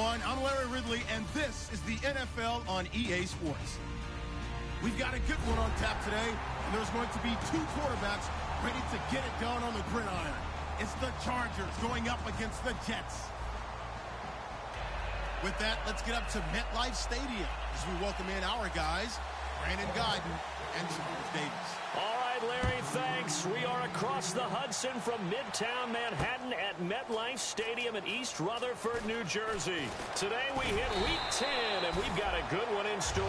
everyone. I'm Larry Ridley, and this is the NFL on EA Sports. We've got a good one on tap today, and there's going to be two quarterbacks ready to get it done on the gridiron. It's the Chargers going up against the Jets. With that, let's get up to MetLife Stadium as we welcome in our guys, Brandon Guyton and Charles Davis. All right, Larry, thanks. We are across the Hudson from Midtown Manhattan at MetLife Stadium in East Rutherford, New Jersey. Today we hit Week 10, and we've got a good one in store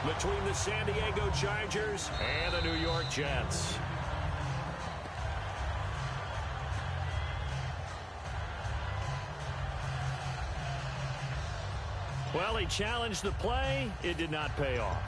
between the San Diego Chargers and the New York Jets. Well, he challenged the play. It did not pay off.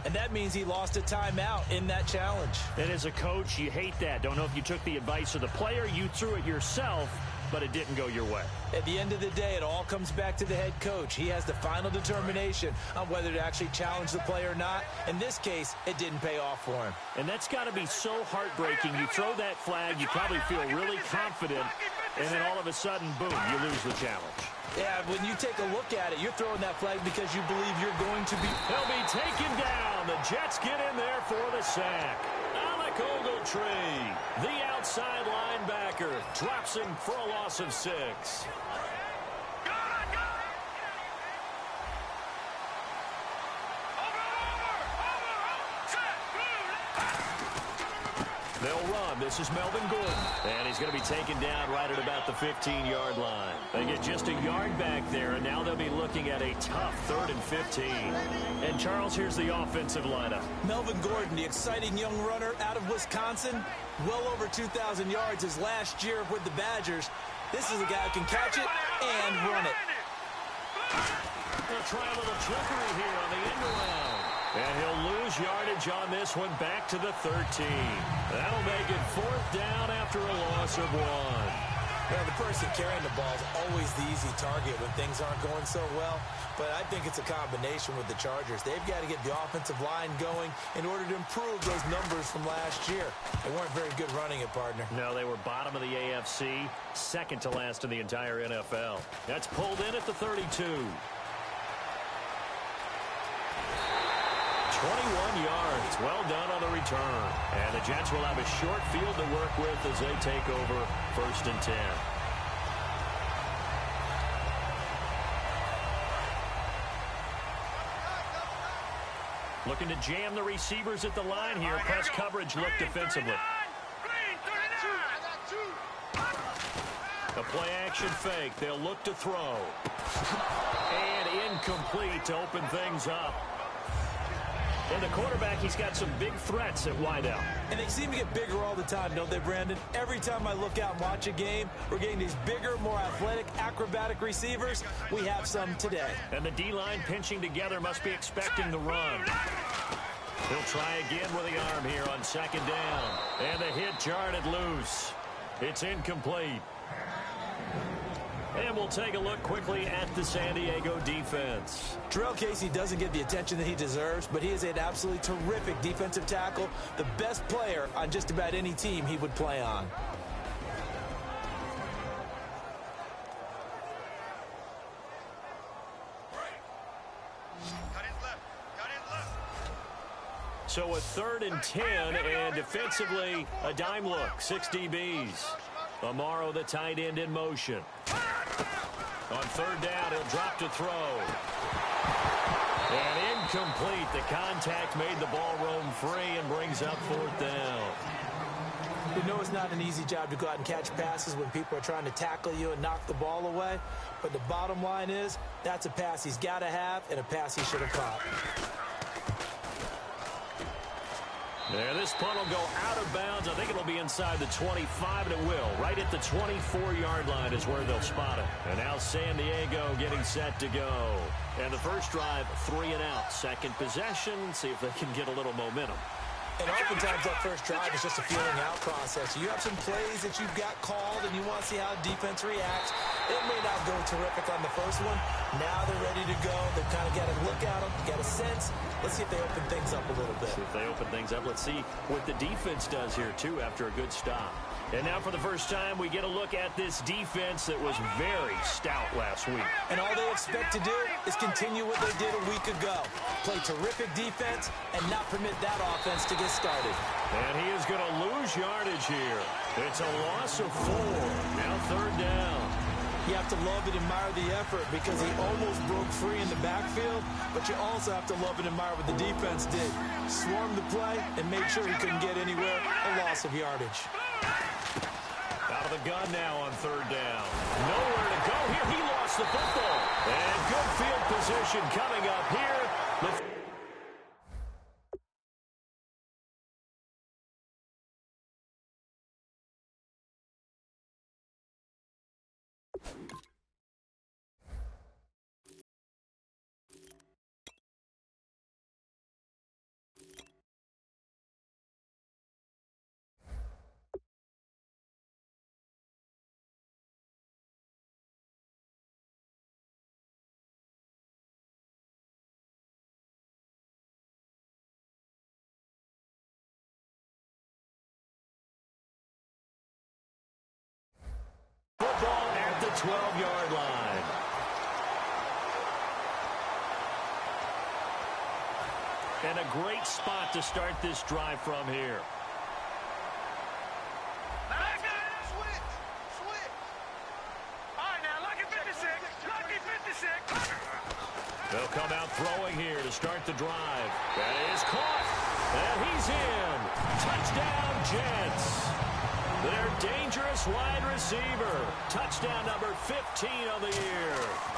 And that means he lost a timeout in that challenge. And as a coach, you hate that. Don't know if you took the advice of the player. You threw it yourself, but it didn't go your way. At the end of the day, it all comes back to the head coach. He has the final determination on whether to actually challenge the play or not. In this case, it didn't pay off for him. And that's got to be so heartbreaking. You throw that flag, you probably feel really confident, and then all of a sudden, boom, you lose the challenge. Yeah, when you take a look at it, you're throwing that flag because you believe you're going to be... He'll be taken down. The Jets get in there for the sack. Alec Ogletree, the outside linebacker, drops him for a loss of 6. They'll run. This is Melvin Gordon. And he's going to be taken down right at about the 15-yard line. They get just a yard back there, and now they'll be looking at a tough 3rd and 15. And, Charles, here's the offensive lineup. Melvin Gordon, the exciting young runner out of Wisconsin. Well over 2,000 yards his last year with the Badgers. This is a guy who can catch it and run it. They'll try a little trickery here on the end around. And he'll lose yardage on this one back to the 13. That'll make it 4th down after a loss of 1. Well, the person carrying the ball is always the easy target when things aren't going so well. But I think it's a combination with the Chargers. They've got to get the offensive line going in order to improve those numbers from last year. They weren't very good running it, partner. No, they were bottom of the AFC, second to last in the entire NFL. That's pulled in at the 32. 21 yards. Well done on the return. And the Jets will have a short field to work with as they take over 1st and 10. Looking to jam the receivers at the line here. Press coverage look defensively. A play action fake. They'll look to throw. And incomplete to open things up. And the quarterback, he's got some big threats at wideout. And they seem to get bigger all the time, don't they, Brandon? Every time I look out and watch a game, we're getting these bigger, more athletic, acrobatic receivers. We have some today. And the D-line pinching together must be expecting the run. He'll try again with the arm here on 2nd down. And the hit jarred loose. It's incomplete. And we'll take a look quickly at the San Diego defense. Terrell Casey doesn't get the attention that he deserves, but he is an absolutely terrific defensive tackle, the best player on just about any team he would play on. So a 3rd and 10, and defensively, a dime look, 6 DBs. Amaro, the tight end, in motion. On 3rd down, he'll drop to throw. And incomplete. The contact made the ball roam free and brings up 4th down. You know it's not an easy job to go out and catch passes when people are trying to tackle you and knock the ball away. But the bottom line is, that's a pass he's got to have and a pass he should have caught. And this punt will go out of bounds. I think it'll be inside the 25, and it will. Right at the 24-yard line is where they'll spot it. And now San Diego getting set to go. And the first drive, 3 and out. Second possession, see if they can get a little momentum. And oftentimes that first drive is just a feeling out process. You have some plays that you've got called and you want to see how defense reacts. It may not go terrific on the first one. Now they're ready to go. They've kind of got to look at them, got a sense. Let's see if they open things up a little bit. See if they open things up. Let's see what the defense does here, too, after a good stop. And now for the first time, we get a look at this defense that was very stout last week. And all they expect to do is continue what they did a week ago. Play terrific defense and not permit that offense to get started. And he is going to lose yardage here. It's a loss of 4. Now 3rd down. You have to love and admire the effort because he almost broke free in the backfield, but you also have to love and admire what the defense did. Swarmed the play and made sure he couldn't get anywhere. A loss of yardage. Out of the gun now on 3rd down. Nowhere to go here. He lost the football. And good field position coming up here. Football at the 12-yard line. And a great spot to start this drive from here. They'll come out throwing here to start the drive. That is caught. And he's in. Touchdown, Jets. Their dangerous wide receiver. Touchdown number 15 on the year.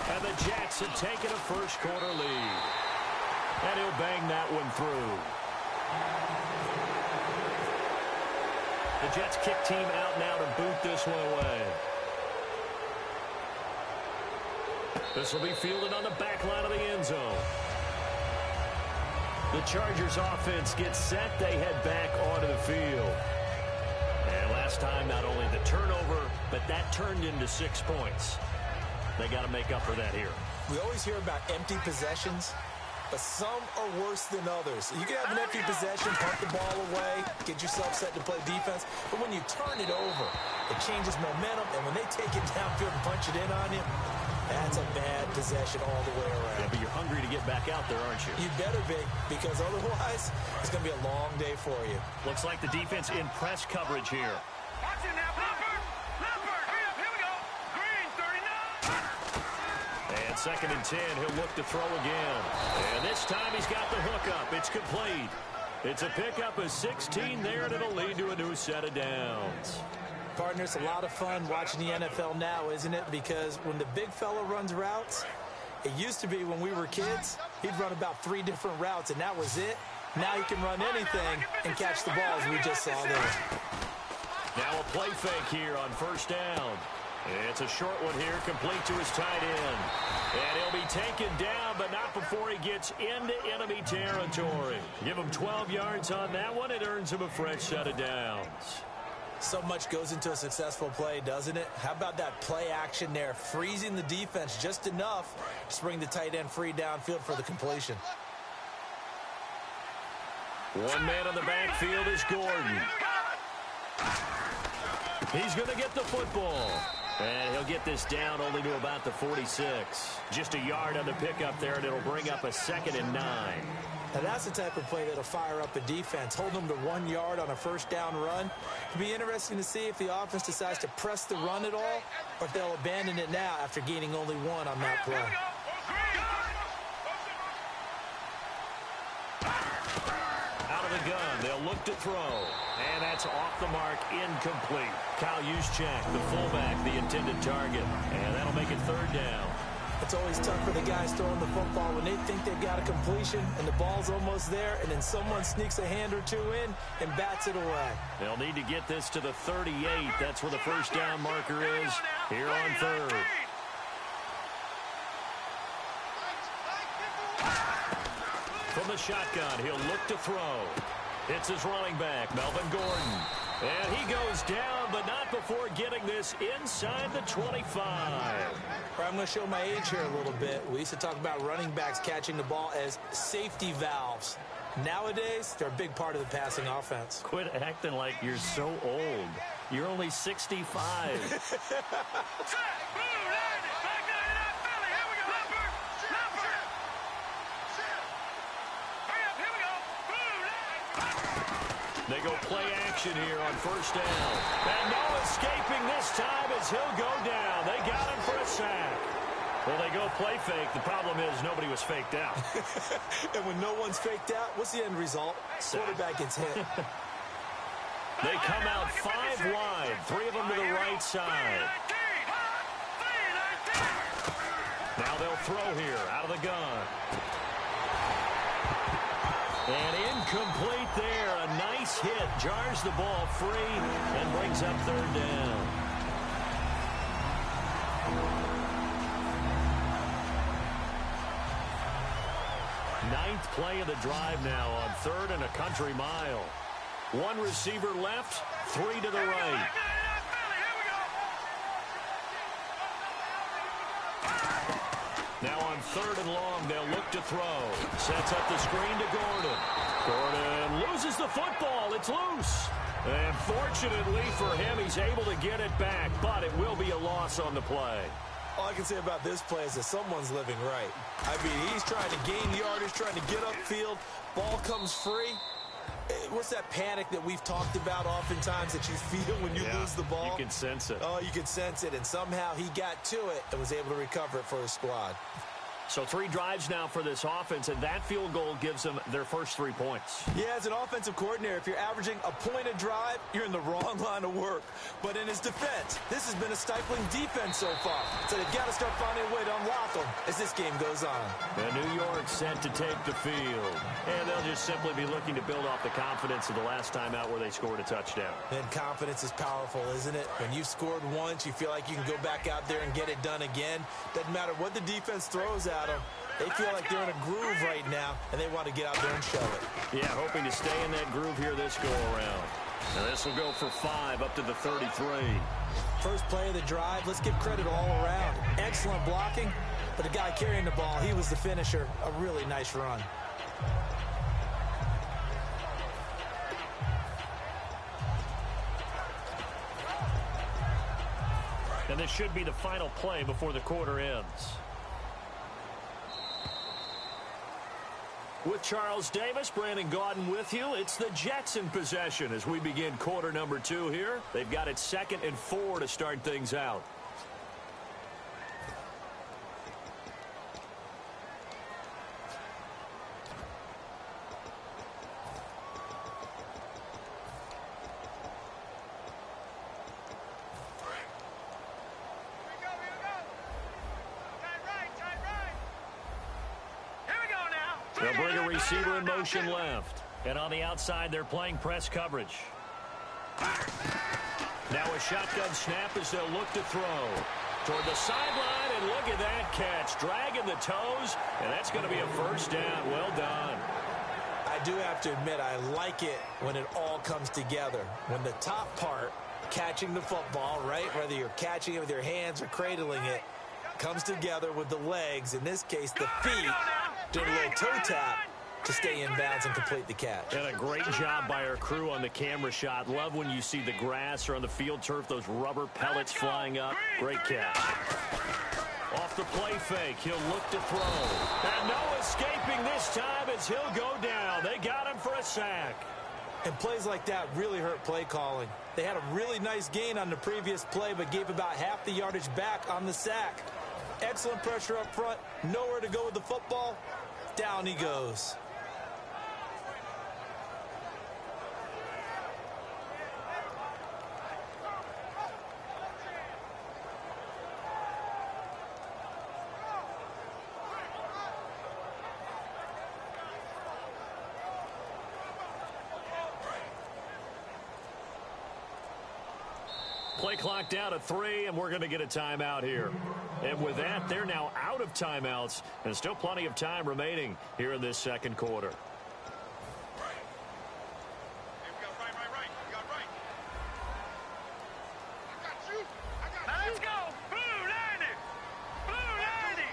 And the Jets have taken a first-quarter lead. And he'll bang that one through. The Jets kick team out now to boot this one away. This will be fielded on the back line of the end zone. The Chargers offense gets set. They head back onto the field. And last time, not only the turnover, but that turned into 6 points. They got to make up for that here. We always hear about empty possessions, but some are worse than others. You can have an empty possession, punt the ball away, get yourself set to play defense, but when you turn it over, it changes momentum, and when they take it downfield and punch it in on you, that's a bad possession all the way around. Yeah, but you're hungry to get back out there, aren't you? You better be, because otherwise, it's going to be a long day for you. Looks like the defense in press coverage here. Watch it now, Leopard! Leopard! Here we go! Green, 39! And 2nd and 10, he'll look to throw again. And this time he's got the hook up. It's complete. It's a pickup of 16 there, and it'll lead to a new set of downs. Partner, it's a lot of fun watching the NFL now, isn't it? Because when the big fella runs routes, it used to be when we were kids, he'd run about 3 different routes, and that was it. Now he can run anything and catch the ball, as we just saw there. Now a play fake here on 1st down. It's a short one here, complete to his tight end. And he'll be taken down, but not before he gets into enemy territory. Give him 12 yards on that one. It earns him a fresh set of downs. So much goes into a successful play, doesn't it? How about that play action there, freezing the defense just enough to bring the tight end free downfield for the completion. One man on the backfield is Gordon. He's going to get the football. And he'll get this down only to about the 46. Just a yard on the pickup there, and it'll bring up a 2nd and 9. Now that's the type of play that'll fire up a defense. Hold them to 1 yard on a 1st down run. It'll be interesting to see if the offense decides to press the run at all, or if they'll abandon it now after gaining only 1 on that play. Out of the gun, they'll look to throw. And that's off the mark, incomplete. Kyle Juszczyk, the fullback, the intended target. And that'll make it 3rd down. It's always tough for the guys throwing the football when they think they've got a completion and the ball's almost there, and then someone sneaks a hand or 2 in and bats it away. They'll need to get this to the 38. That's where the 1st down marker is here on 3rd. From the shotgun, he'll look to throw. It's his running back, Melvin Gordon. And he goes down, but not before getting this inside the 25. I'm going to show my age here a little bit. We used to talk about running backs catching the ball as safety valves. Nowadays, they're a big part of the passing offense. Quit acting like you're so old. You're only 65. They go play action here on first down. And no escaping this time as he'll go down. They got him for a sack. Well, they go play fake. The problem is nobody was faked out. And when no one's faked out, what's the end result? Quarterback gets hit. They come out 5 wide, 3 of them to the right side. Now they'll throw here out of the gun. And incomplete there. A nice hit. Jars the ball free and brings up third down. Ninth play of the drive now on 3rd and a country mile. 1 receiver left, 3 to the right. Now on 3rd and long, they'll look to throw. Sets up the screen to Gordon. Gordon loses the football. It's loose. And fortunately for him, he's able to get it back, but it will be a loss on the play. All I can say about this play is that someone's living right. I mean, he's trying to gain yardage, trying to get upfield. Ball comes free. What's that panic that we've talked about oftentimes that you feel when you lose the ball? You can sense it. Oh, you can sense it, and somehow he got to it and was able to recover it for his squad. So 3 drives now for this offense, and that field goal gives them their first 3 points. Yeah, as an offensive coordinator, if you're averaging a point a drive, you're in the wrong line of work. But in his defense, this has been a stifling defense so far. So they've got to start finding a way to unlock them as this game goes on. And New York set to take the field. And they'll just simply be looking to build off the confidence of the last time out where they scored a touchdown. And confidence is powerful, isn't it? When you've scored once, you feel like you can go back out there and get it done again. Doesn't matter what the defense throws at them. They feel like they're in a groove right now, and they want to get out there and show it. Yeah, hoping to stay in that groove here this go-around. Now this will go for 5 up to the 33. First play of the drive, let's give credit all around. Excellent blocking, but the guy carrying the ball, he was the finisher. A really nice run. And this should be the final play before the quarter ends. With Charles Davis, Brandon Gaudin with you. It's the Jets in possession as we begin quarter number 2 here. They've got it 2nd and 4 to start things out. They'll bring a receiver in motion left. And on the outside, they're playing press coverage. Now a shotgun snap as they'll look to throw. Toward the sideline, and look at that catch. Dragging the toes, and that's going to be a first down. Well done. I do have to admit, I like it when it all comes together. When the top part, catching the football, right, whether you're catching it with your hands or cradling it, comes together with the legs, in this case the feet, doing a little toe tap to stay in bounds and complete the catch. And a great job by our crew on the camera shot. Love when you see the grass or on the field turf, those rubber pellets flying up. Great catch. Off the play fake, he'll look to throw. And no escaping this time as he'll go down. They got him for a sack. And plays like that really hurt play calling. They had a really nice gain on the previous play, but gave about half the yardage back on the sack. Excellent pressure up front. Nowhere to go with the football. Down he goes. Play clock down to 3, and we're going to get a timeout here. And with that, they're now out of timeouts, and still plenty of time remaining here in this second quarter. Let's go. Blue 90. Blue 90.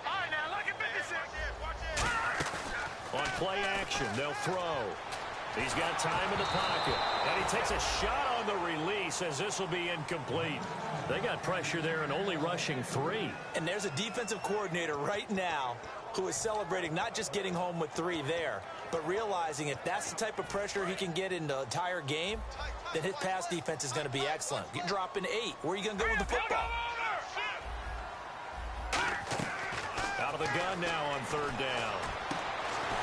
All right, now look at 56. On play action. They'll throw. He's got time in the pocket. And he takes a shot on the release as this will be incomplete. They got pressure there and only rushing 3. And there's a defensive coordinator right now who is celebrating not just getting home with 3 there, but realizing if that's the type of pressure he can get in the entire game, then his pass defense is going to be excellent. You're dropping 8. Where are you going to go with the football? Out of the gun now on 3rd down.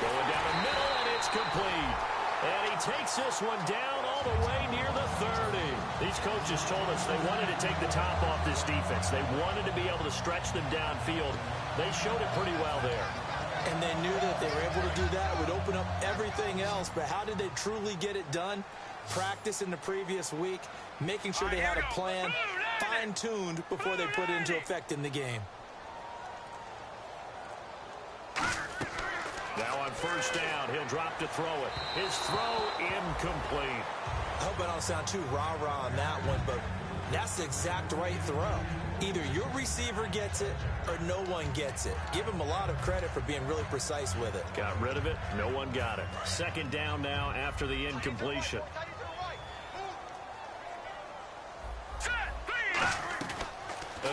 Going down the middle, and it's complete. And he takes this one down all the way near the 30. These coaches told us they wanted to take the top off this defense. They wanted to be able to stretch them downfield. They showed it pretty well there. And they knew that if they were able to do that, it would open up everything else. But how did they truly get it done? Practice in the previous week, making sure they had a plan, fine-tuned before they put it into effect in the game. Now on 1st down, he'll drop to throw it. His throw incomplete. I hope I don't sound too rah-rah on that one, but that's the exact right throw. Either your receiver gets it or no one gets it. Give him a lot of credit for being really precise with it. Got rid of it. No one got it. 2nd down now after the incompletion.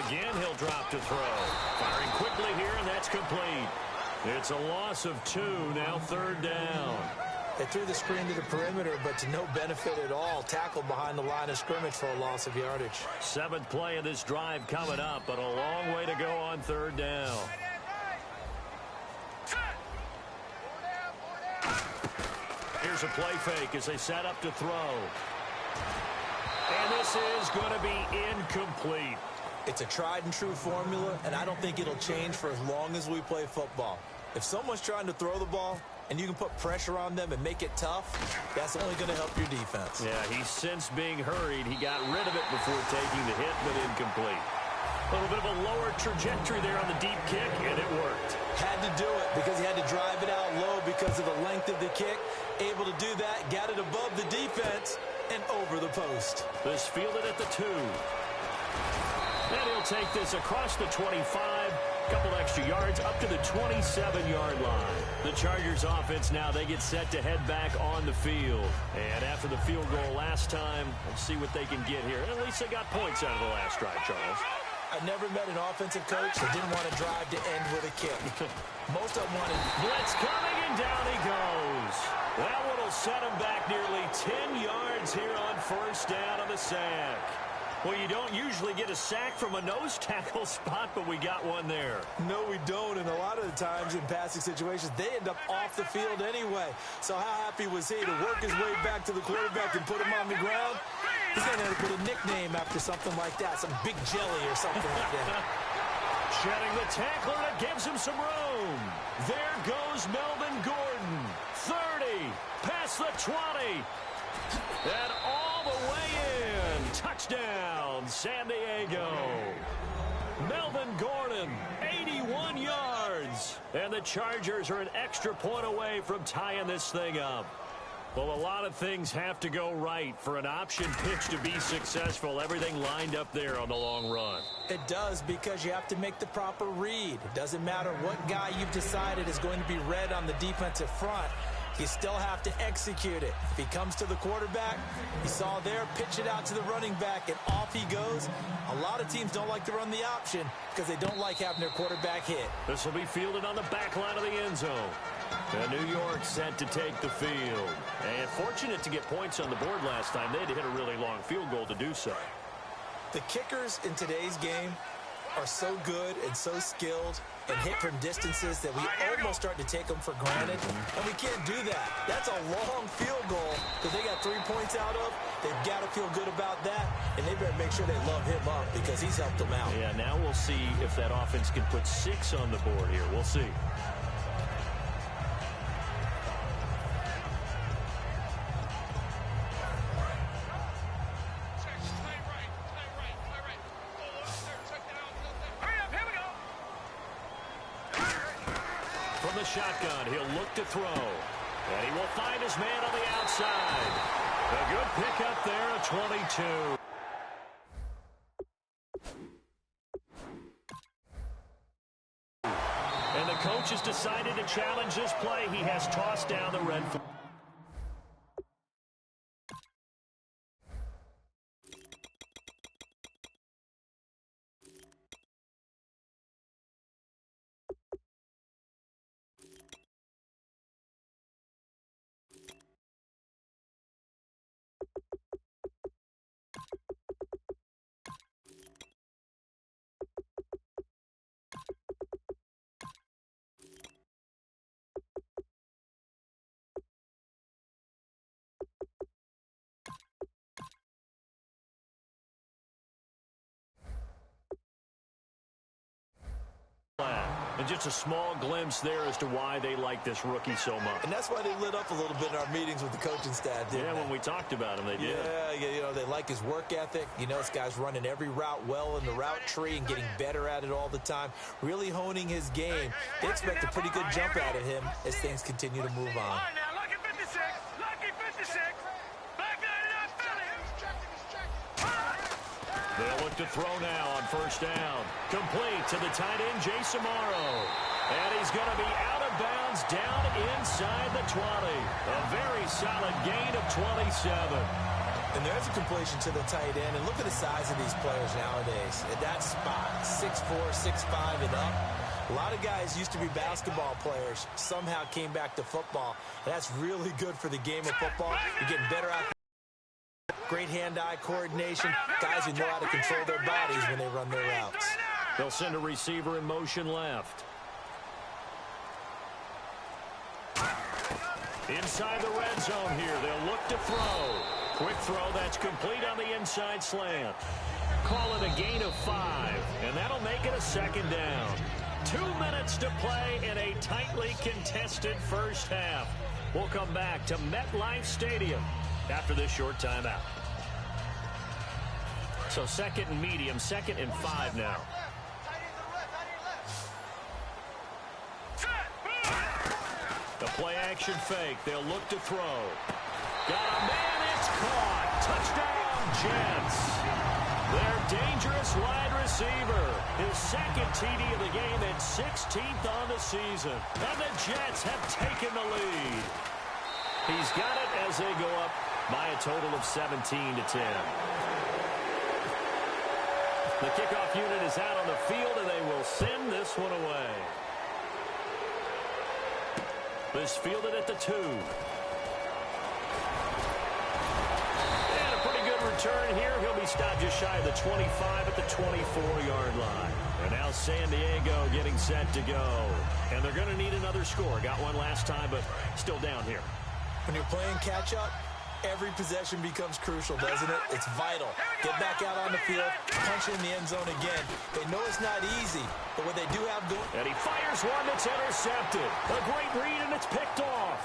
Again, he'll drop to throw. Firing quickly here, and that's complete. It's a loss of 2, now 3rd down. They threw the screen to the perimeter, but to no benefit at all. Tackled behind the line of scrimmage for a loss of yardage. 7th play of this drive coming up, but a long way to go on 3rd down. Here's a play fake as they set up to throw. And this is going to be incomplete. It's a tried-and-true formula, and I don't think it'll change for as long as we play football. If someone's trying to throw the ball and you can put pressure on them and make it tough, that's only going to help your defense. Yeah, he's since being hurried. He got rid of it before taking the hit, but incomplete. A little bit of a lower trajectory there on the deep kick, and it worked. Had to do it because he had to drive it out low because of the length of the kick. Able to do that, got it above the defense and over the post. This fielded at the 2. And he'll take this across the 25, a couple extra yards up to the 27-yard line. The Chargers offense now, they get set to head back on the field. And after the field goal last time, we'll see what they can get here. At least they got points out of the last drive, Charles. I've never met an offensive coach that didn't want to drive to end with a kick. Most of them wanted... Blitz coming, and down he goes. That one will set him back nearly 10 yards here on 1st down on the sack. Well, you don't usually get a sack from a nose tackle spot, but we got one there. No, we don't, and a lot of the times in passing situations, they end up off the field anyway. So how happy was he to work his way back to the quarterback and put him on the ground? He's going to have to put a nickname after something like that, some big jelly or something like that. Shedding the tackler, that gives him some room. There goes Melvin Gordon. 30, past the 20, and all the way in. Touchdown, San Diego. Melvin Gordon, 81 yards. And the Chargers are an extra point away from tying this thing up. Well, a lot of things have to go right for an option pitch to be successful. Everything lined up there on the long run. It does, because you have to make the proper read. It doesn't matter what guy you've decided is going to be read on the defensive front. You still have to execute it. If he comes to the quarterback, you saw there, pitch it out to the running back, and off he goes. A lot of teams don't like to run the option because they don't like having their quarterback hit. This will be fielded on the back line of the end zone. And New York set to take the field. And fortunate to get points on the board last time. They had to hit a really long field goal to do so. The kickers in today's game are so good and so skilled and hit from distances that we almost start to take them for granted. And we can't do that. That's a long field goal that they got 3 points out of. They've got to feel good about that, and they better make sure they love him up because he's helped them out. Yeah, now we'll see if that offense can put 6 on the board here. We'll see. From the shotgun, he'll look to throw. And he will find his man on the outside. A good pickup there, a 22. And the coach has decided to challenge this play. He has tossed down the red flag. And just a small glimpse there as to why they like this rookie so much. And that's why they lit up a little bit in our meetings with the coaching staff, didn't they? Yeah, when we talked about him, they did. Yeah, you know, they like his work ethic. You know, this guy's running every route well in the route tree and getting better at it all the time, really honing his game. They expect a pretty good jump out of him as things continue to move on. All right, now, lucky 56. Lucky 56. Back 99, Philly. They'll look to throw now on first down. Complete to the tight end, Jason Morrow. And he's going to be out of bounds down inside the 20. A very solid gain of 27. And there's a completion to the tight end. And look at the size of these players nowadays. At that spot, 6'4", 6'5", and up. A lot of guys used to be basketball players, somehow came back to football. And that's really good for the game of football. You're getting better at great hand-eye coordination. Guys who know how to control their bodies when they run their routes. They'll send a receiver in motion left. Inside the red zone here. They'll look to throw. Quick throw that's complete on the inside slant. Call it a gain of 5, and that'll make it a second down. 2 minutes to play in a tightly contested first half. We'll come back to MetLife Stadium after this short timeout. So second and medium, 2nd and 5 now. The play action fake. They'll look to throw. Got a man. It's caught. Touchdown, Jets. Their dangerous wide receiver. His second TD of the game and 16th on the season. And the Jets have taken the lead. He's got it as they go up by a total of 17-10. The kickoff unit is out on the field, and they will send this one away. This fielded at the 2. And a pretty good return here. He'll be stopped just shy of the 25 at the 24-yard line. And now San Diego getting set to go. And they're going to need another score. Got one last time, but still down here. When you're playing catch-up, every possession becomes crucial, doesn't it? It's vital. Get back out on the field, punch in the end zone again. They know it's not easy, but what they do have going... And he fires one that's intercepted. A great read, and it's picked off.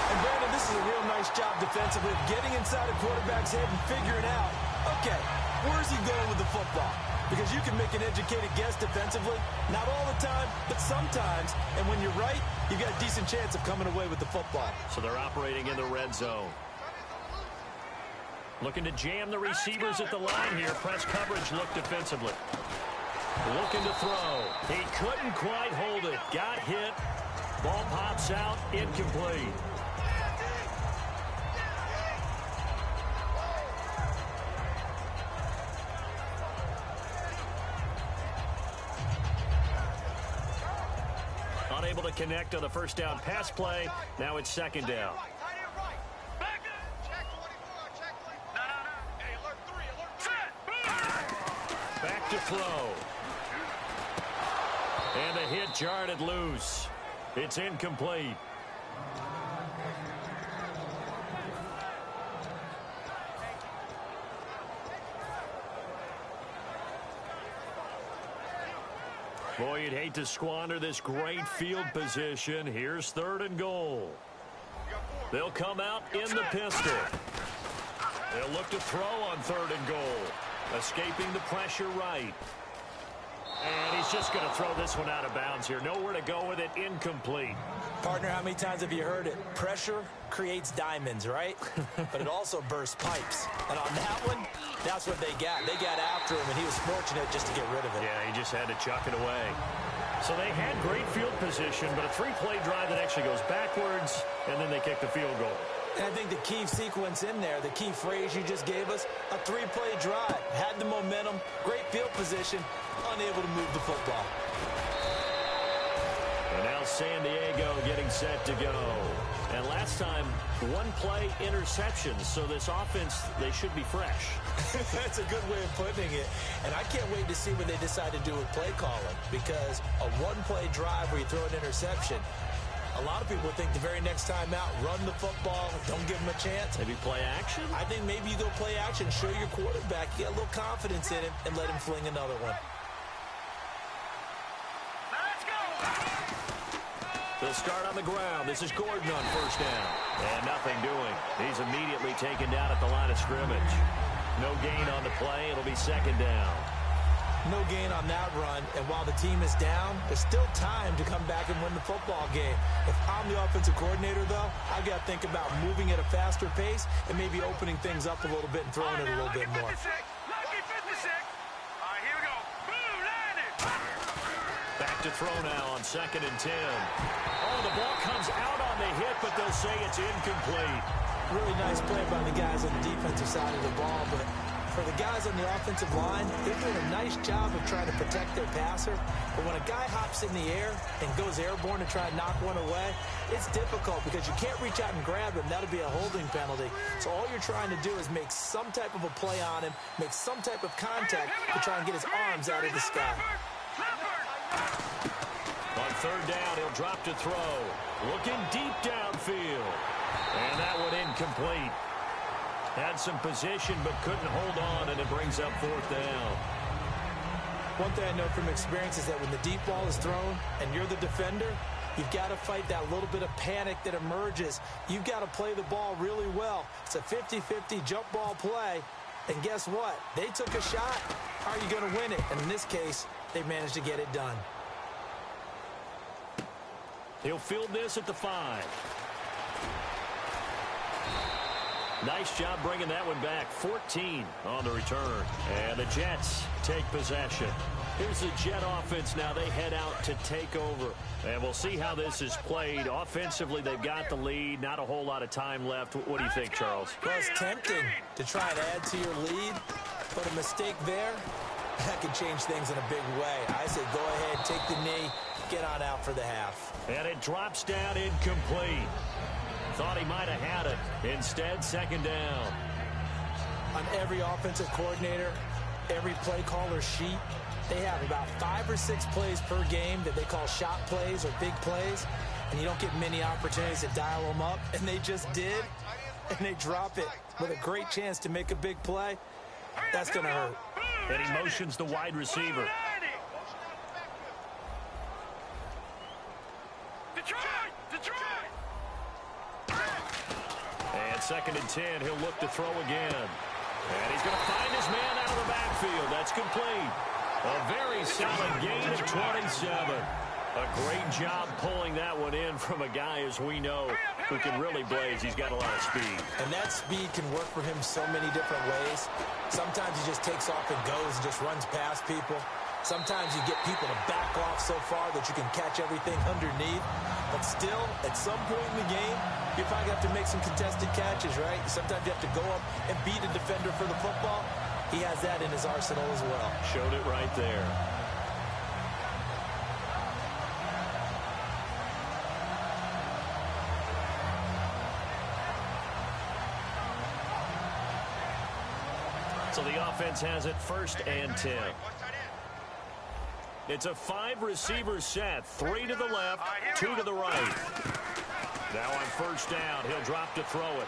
And Brandon, this is a real nice job defensively of getting inside a quarterback's head and figuring out, okay, where's he going with the football? Because you can make an educated guess defensively. Not all the time, but sometimes. And when you're right, you've got a decent chance of coming away with the football. So they're operating in the red zone. Looking to jam the receivers at the line here. Press coverage look defensively. Looking to throw. He couldn't quite hold it. Got hit. Ball pops out. Incomplete. Unable to connect on the first down pass play. Now it's second down. Back to throw. And a hit jarred loose. It's incomplete. Boy, you'd hate to squander this great field position. Here's 3rd and goal. They'll come out in the pistol. They'll look to throw on 3rd and goal. Escaping the pressure right. And he's just going to throw this one out of bounds here. Nowhere to go with it. Incomplete. Partner, how many times have you heard it? Pressure creates diamonds, right? But it also bursts pipes. And on that one, that's what they got. They got after him, and he was fortunate just to get rid of it. Yeah, he just had to chuck it away. So they had great field position, but a three-play drive that actually goes backwards, and then they kick the field goal. And I think the key sequence in there, the key phrase you just gave us, a three-play drive. Had the momentum, great field position, unable to move the football. And now San Diego getting set to go. And last time, one-play interceptions. So this offense, they should be fresh. That's a good way of putting it. And I can't wait to see what they decide to do with play calling. Because a one-play drive where you throw an interception, a lot of people think the very next time out, run the football, don't give them a chance. Maybe play action? I think maybe you go play action, show your quarterback, you get a little confidence in him, and let him fling another one. Let's go! They'll start on the ground. This is Gordon on first down. And nothing doing. He's immediately taken down at the line of scrimmage. No gain on the play. It'll be second down. No gain on that run, and while the team is down, there's still time to come back and win the football game. If I'm the offensive coordinator, though, I've got to think about moving at a faster pace and maybe opening things up a little bit and throwing it a little bit more. Lucky 56. All right, here we go. Boom, landed. Back to throw now on 2nd and 10. Oh, the ball comes out on the hit, but they'll say it's incomplete. Really nice play by the guys on the defensive side of the ball, but for the guys on the offensive line, they're doing a nice job of trying to protect their passer. But when a guy hops in the air and goes airborne to try and knock one away, it's difficult because you can't reach out and grab him. That'll be a holding penalty. So all you're trying to do is make some type of a play on him, make some type of contact to try and get his arms out of the sky. On 3rd down, he'll drop to throw. Looking deep downfield. And that one incomplete. Had some position but couldn't hold on, and it brings up 4th down. One thing I know from experience is that when the deep ball is thrown and you're the defender, you've got to fight that little bit of panic that emerges. You've got to play the ball really well. It's a 50-50 jump ball play, and guess what? They took a shot. How are you going to win it? And in this case, they managed to get it done. He'll field this at the 5. Nice job bringing that one back. 14 on the return. And the Jets take possession. Here's the Jet offense now. They head out to take over. And we'll see how this is played. Offensively, they've got the lead. Not a whole lot of time left. What do you think, Charles? Well, it's tempting to try and add to your lead, but a mistake there, that could change things in a big way. I say go ahead, take the knee, get on out for the half. And it drops down incomplete. Thought he might have had it. Instead, 2nd down. On every offensive coordinator, every play caller sheet, they have about 5 or 6 plays per game that they call shot plays or big plays, and you don't get many opportunities to dial them up, and they just did, and they drop it with a great chance to make a big play. That's going to hurt. And he motions the wide receiver. And 2nd and 10, he'll look to throw again. And he's going to find his man out of the backfield. That's complete. A very solid gain of 27. A great job pulling that one in from a guy, as we know, who can really blaze. He's got a lot of speed. And that speed can work for him so many different ways. Sometimes he just takes off and goes and just runs past people. Sometimes you get people to back off so far that you can catch everything underneath. But still, at some point in the game, you probably have to make some contested catches, right? Sometimes you have to go up and beat a defender for the football. He has that in his arsenal as well. Showed it right there. So the offense has it 1st and 10. It's a 5-receiver set. 3 to the left, 2 to the right. Now on 1st down, he'll drop to throw it.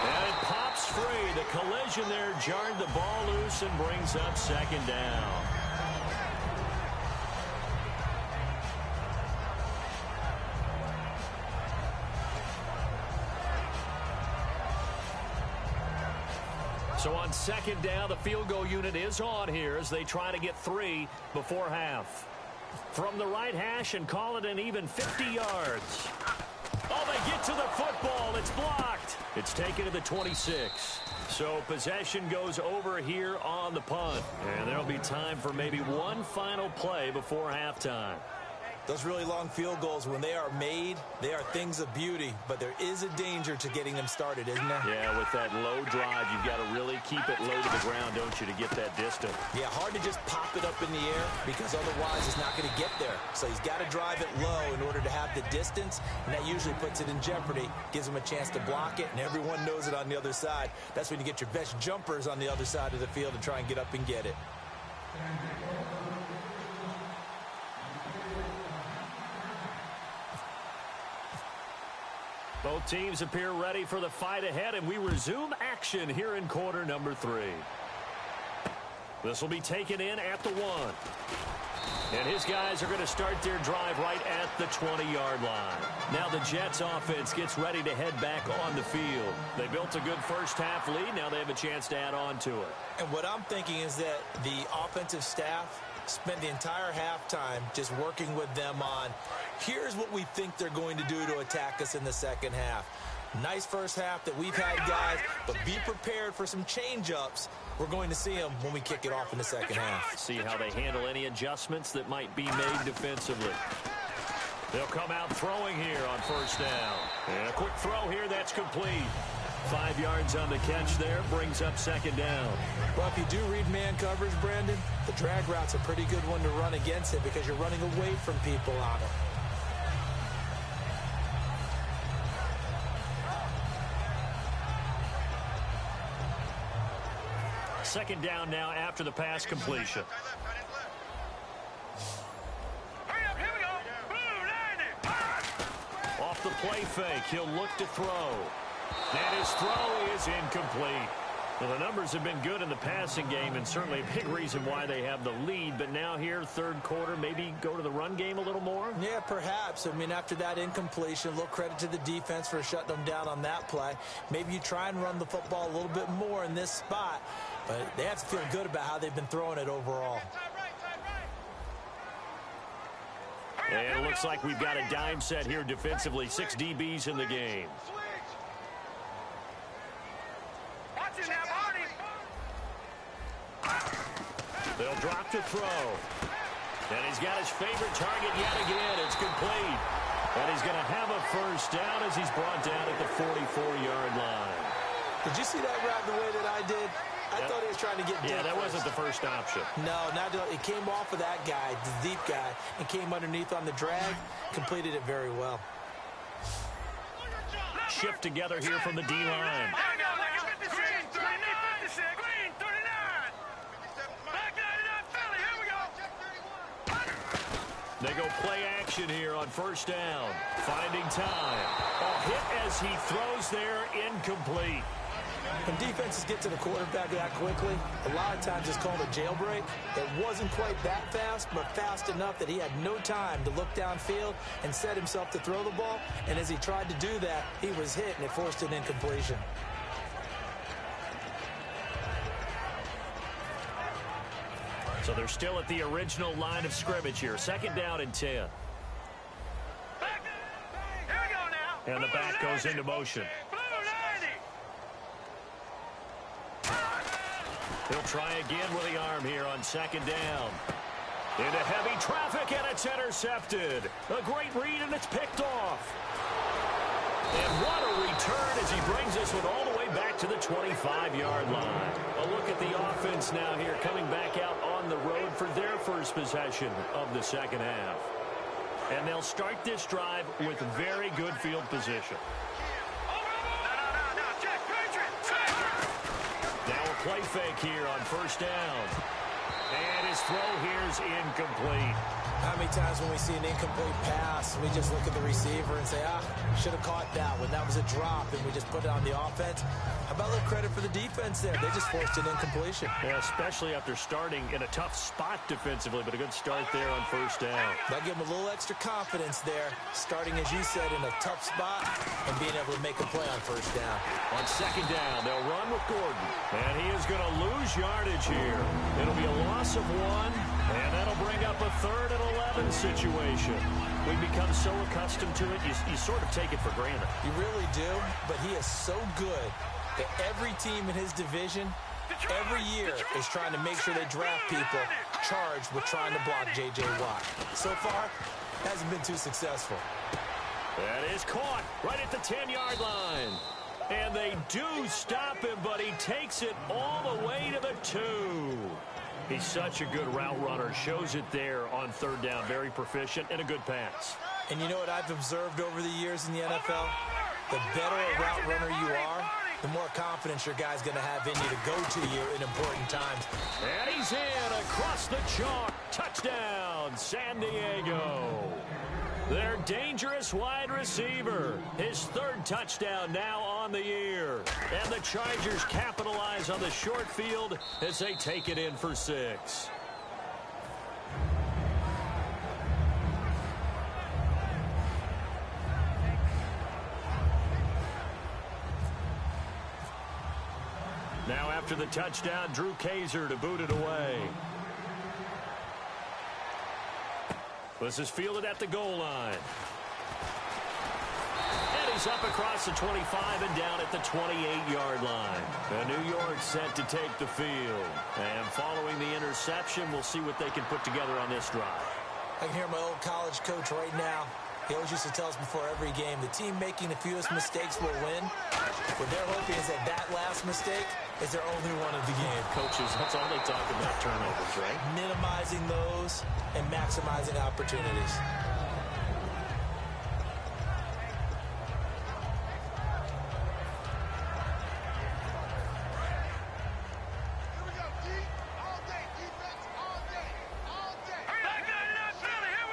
And it pops free. The collision there jarred the ball loose and brings up 2nd down. So on second down. The field goal unit is on here as they try to get 3 before half. From the right hash and call it an even 50 yards. Oh, they get to the football. It's blocked. It's taken to the 26. So possession goes over here on the punt. And there'll be time for maybe one final play before halftime. Those really long field goals, when they are made, they are things of beauty. But there is a danger to getting them started, isn't there? Yeah, with that low drive, you've got to really keep it low to the ground, don't you, to get that distance. Yeah, hard to just pop it up in the air because otherwise it's not going to get there. So he's got to drive it low in order to have the distance, and that usually puts it in jeopardy, gives him a chance to block it, and everyone knows it on the other side. That's when you get your best jumpers on the other side of the field to try and get up and get it. Both teams appear ready for the fight ahead, and we resume action here in quarter number 3. This will be taken in at the 1. And his guys are going to start their drive right at the 20-yard line. Now the Jets offense gets ready to head back on the field. They built a good first-half lead. Now they have a chance to add on to it. And what I'm thinking is that the offensive staff spent the entire halftime just working with them on, here's what we think they're going to do to attack us in the second half. Nice first half that we've had, guys, but be prepared for some change-ups. We're going to see them when we kick it off in the second half. See how they handle any adjustments that might be made defensively. They'll come out throwing here on first down. And a quick throw here, that's complete. 5 yards on the catch there, brings up second down. Well, if you do read man coverage, Brandon, the drag route's a pretty good one to run against it because you're running away from people on it. Second down now after the pass completion. Hurry up, here we go. Blue 90. Off the play fake, he'll look to throw. And his throw is incomplete. Well, the numbers have been good in the passing game, and certainly a big reason why they have the lead. But now here, third quarter, maybe go to the run game a little more? Yeah, perhaps. I mean, after that incompletion, a little credit to the defense for shutting them down on that play. Maybe you try and run the football a little bit more in this spot. But they have to feel good about how they've been throwing it overall. And it looks like we've got a dime set here defensively. 6 DBs in the game. They'll drop to throw. And he's got his favorite target yet again. It's complete. And he's going to have a first down as he's brought down at the 44-yard line. Did you see that route the way that I did? I thought he was trying to get deep. Yeah, that wasn't the first option. No, it came off of that guy, the deep guy, and came underneath on the drag. Completed it very well. Shift together here from the D-line. Green 39. Green 39. Black 99 Philly, here we go. They go play action here on first down. Finding time. A hit as he throws there, incomplete. When defenses get to the quarterback that quickly, a lot of times it's called a jailbreak. It wasn't quite that fast, but fast enough that he had no time to look downfield and set himself to throw the ball. And as he tried to do that, he was hit, and it forced an incompletion. So they're still at the original line of scrimmage here. Second down and 10. Here we go now. And the back goes into motion. He'll try again with the arm here on second down. Into heavy traffic, and it's intercepted. A great read, and it's picked off. And what a return as he brings this one all the way back to the 25-yard line. A look at the offense now here, coming back out on the road for their first possession of the second half. And they'll start this drive with very good field position. Now a play fake here on first down. And his throw here is incomplete. How many times when we see an incomplete pass, we just look at the receiver and say, should have caught that one. That was a drop, and we just put it on the offense. How about a little credit for the defense there? They just forced an incompletion. Yeah, especially after starting in a tough spot defensively, but a good start there on first down. That'll give them a little extra confidence there, starting, as you said, in a tough spot and being able to make a play on first down. On second down, they'll run with Gordon. And he is going to lose yardage here. It'll be a loss of 1, and that'll bring up a 3rd and 11 situation. We've become so accustomed to it, you sort of take it for granted. You really do, but he is so good that every team in his division, every year, is trying to make sure they draft people charged with trying to block J.J. Watt. So far, hasn't been too successful. That is caught right at the 10-yard line. And they do stop him, but he takes it all the way to the 2. He's such a good route runner. Shows it there on third down. Very proficient and a good pass. And you know what I've observed over the years in the NFL? The better a route runner you are, the more confidence your guy's going to have in you to go to you in important times. And he's in across the chalk. Touchdown, San Diego. Their dangerous wide receiver. His 3rd touchdown now on the year. And the Chargers capitalize on the short field as they take it in for 6. Now after the touchdown, Drew Kaiser to boot it away. This is fielded at the goal line. And he's up across the 25 and down at the 28-yard line. And New York set to take the field. And following the interception, we'll see what they can put together on this drive. I can hear my old college coach right now. He always used to tell us before every game, the team making the fewest mistakes will win. What they're hoping is that last mistake is their only one of the game. Coaches, that's all they talk about, turnovers, right? Minimizing those and maximizing opportunities.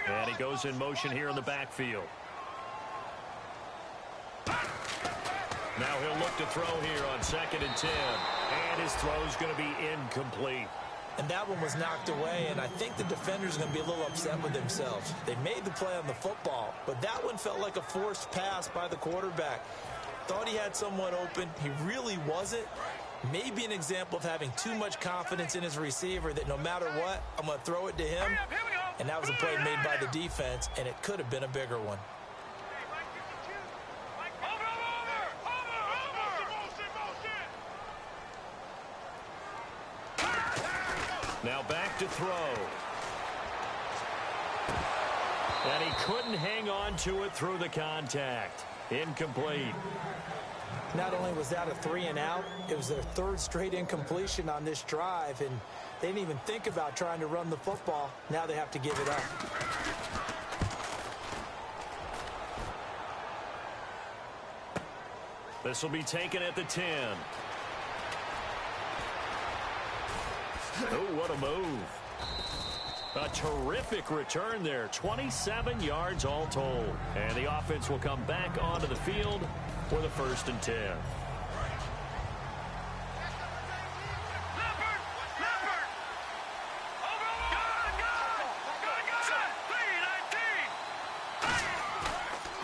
And he goes in motion here in the backfield. Now he'll look to throw here on 2nd and 10. And his throw's going to be incomplete. And that one was knocked away, and I think the defender's going to be a little upset with themselves. They made the play on the football, but that one felt like a forced pass by the quarterback. Thought he had someone open. He really wasn't. Maybe an example of having too much confidence in his receiver that no matter what, I'm going to throw it to him. And that was a play made by the defense, and it could have been a bigger one. Now back to throw. And he couldn't hang on to it through the contact. Incomplete. Not only was that a 3 and out, it was their 3rd straight incompletion on this drive, and they didn't even think about trying to run the football. Now they have to give it up. This will be taken at the 10. Oh, what a move. A terrific return there. 27 yards all told. And the offense will come back onto the field for the 1st and 10.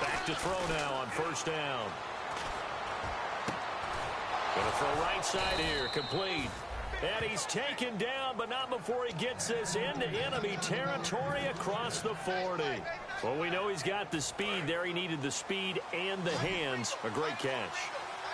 Back to throw now on 1st down. Gonna throw right side here, complete. And he's taken down, but not before he gets this into enemy territory across the 40. Well, we know he's got the speed there. He needed the speed and the hands. A great catch.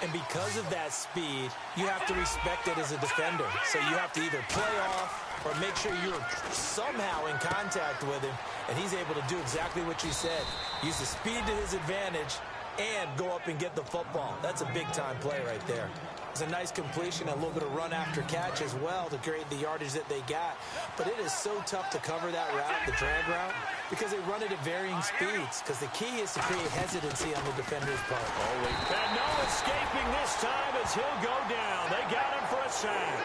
And because of that speed, you have to respect it as a defender. So you have to either play off or make sure you're somehow in contact with him. And he's able to do exactly what you said. Use the speed to his advantage and go up and get the football. That's a big-time play right there. It's a nice completion, a little bit of run after catch as well to create the yardage that they got. But it is so tough to cover that route, the drag route, because they run it at varying speeds. Because the key is to create hesitancy on the defender's part. And no escaping this time as he'll go down. They got him for a sack.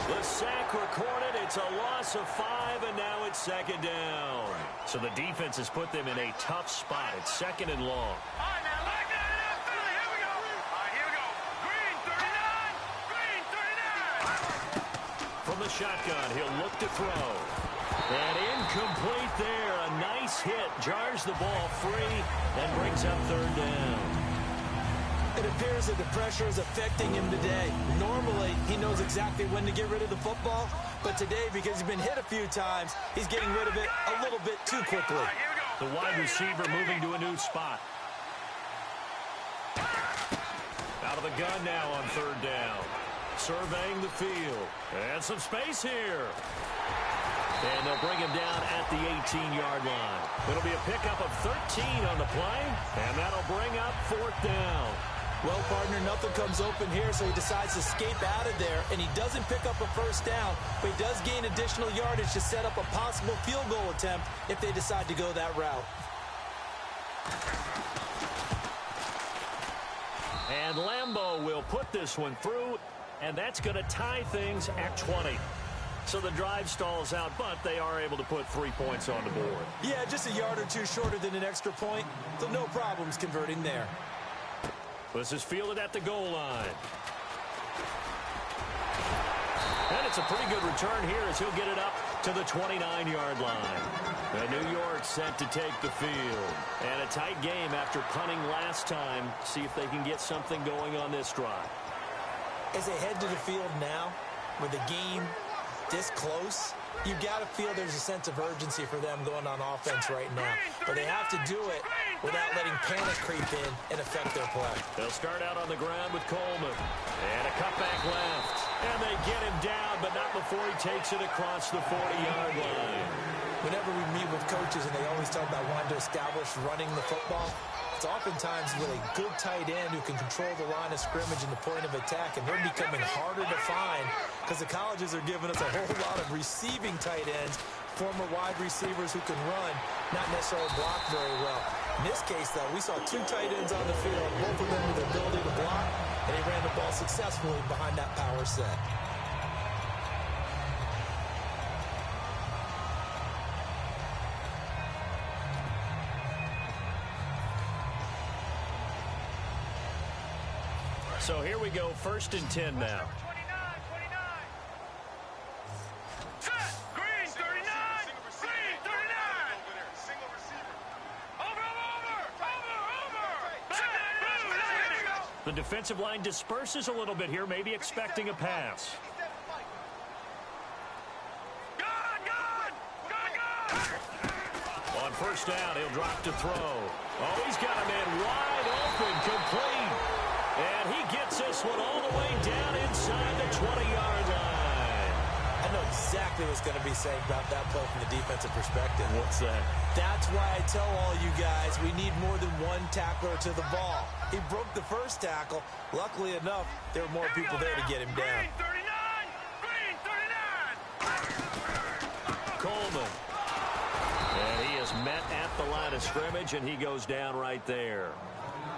The sack recorded. It's a loss of 5, and now it's second down. So the defense has put them in a tough spot. It's second and long. All right, now, like that, here we go. All right, here we go. Green, 39. Green, 39. From the shotgun, he'll look to throw. And incomplete there. A nice hit. Jars the ball free and brings up third down. It appears that the pressure is affecting him today. Normally, he knows exactly when to get rid of the football, but today, because he's been hit a few times, he's getting rid of it a little bit too quickly. All right, here we go. The wide receiver moving to a new spot. Out of the gun now on third down. Surveying the field. And some space here. And they'll bring him down at the 18-yard line. It'll be a pickup of 13 on the play, and that'll bring up fourth down. Well, partner, nothing comes open here, so he decides to escape out of there, and he doesn't pick up a first down, but he does gain additional yardage to set up a possible field goal attempt if they decide to go that route. And Lambeau will put this one through, and that's going to tie things at 20. So the drive stalls out, but they are able to put 3 points on the board. Yeah, just a yard or two shorter than an extra point, so no problems converting there. This is fielded at the goal line. And it's a pretty good return here as he'll get it up to the 29-yard line. And New York set to take the field. And a tight game after punting last time. See if they can get something going on this drive. As they head to the field now, with the game this close, you've got to feel there's a sense of urgency for them going on offense right now. But they have to do it without letting panic creep in and affect their play. They'll start out on the ground with Coleman. And a cutback left. And they get him down, but not before he takes it across the 40-yard line. Whenever we meet with coaches and they always talk about wanting to establish running the football, it's oftentimes with a good tight end who can control the line of scrimmage and the point of attack, and they're becoming harder to find because the colleges are giving us a whole lot of receiving tight ends, former wide receivers who can run, not necessarily block very well. In this case, though, we saw two tight ends on the field, both of them with the ability to block, and he ran the ball successfully behind that power set. So here we go, 1st and 10 now. 29. Set. Green, 39. Green, 39. Single receiver. Over. Here we go. The defensive line disperses a little bit here, maybe expecting a pass. Good. On first down, he'll drop to throw. Oh, he's got a man wide open, complete. And he gets this one all the way down inside the 20-yard line. I know exactly what's going to be said about that play from the defensive perspective. What's that? That's why I tell all you guys we need more than one tackler to the ball. He broke the first tackle. Luckily enough, there were more people there to get him down. Green, 39. Coleman. And he is met at the line of scrimmage, and he goes down right there.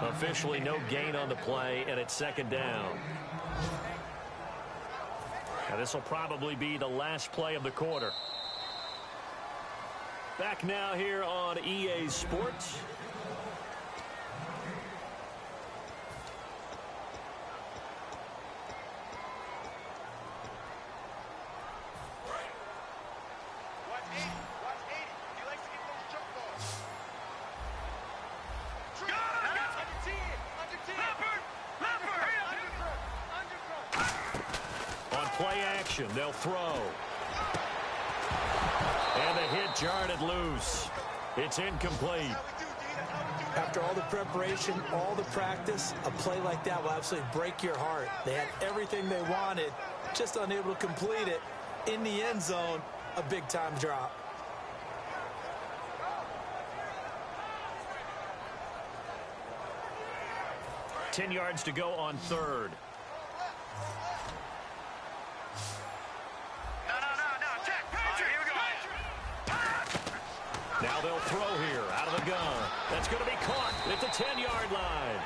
Officially no gain on the play, and it's second down. Now this will probably be the last play of the quarter. Back now here on EA Sports. Play action, they'll throw. And the hit jarred it loose. It's incomplete. After all the preparation, all the practice, a play like that will absolutely break your heart. They had everything they wanted, just unable to complete it. In the end zone, a big-time drop. $10 yards to go on third. Now they'll throw here out of the gun. That's going to be caught at the 10-yard line.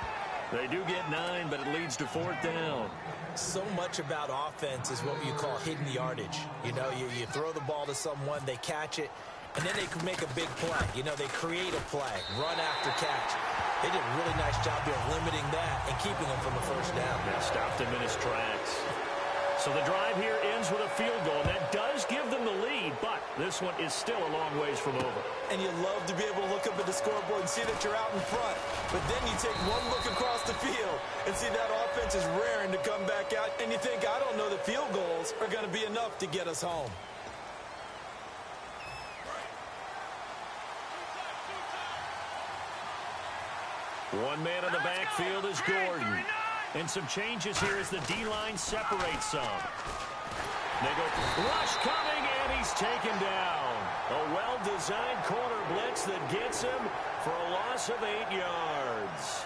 They do get 9, but it leads to 4th down. So much about offense is what you call hidden yardage. You know, you throw the ball to someone, they catch it, and then they can make a big play. You know, they create a play, run after catch. They did a really nice job there of limiting that and keeping him from the first down. Yeah, stopped him in his tracks. So the drive here ends with a field goal, and that does give them the lead, but this one is still a long ways from over. And you love to be able to look up at the scoreboard and see that you're out in front. But then you take one look across the field and see that offense is raring to come back out, and you think, I don't know that field goals are going to be enough to get us home. One man in the backfield is Gordon. And some changes here as the D-line separates some. They go rush coming, and he's taken down. A well-designed corner blitz that gets him for a loss of 8 yards.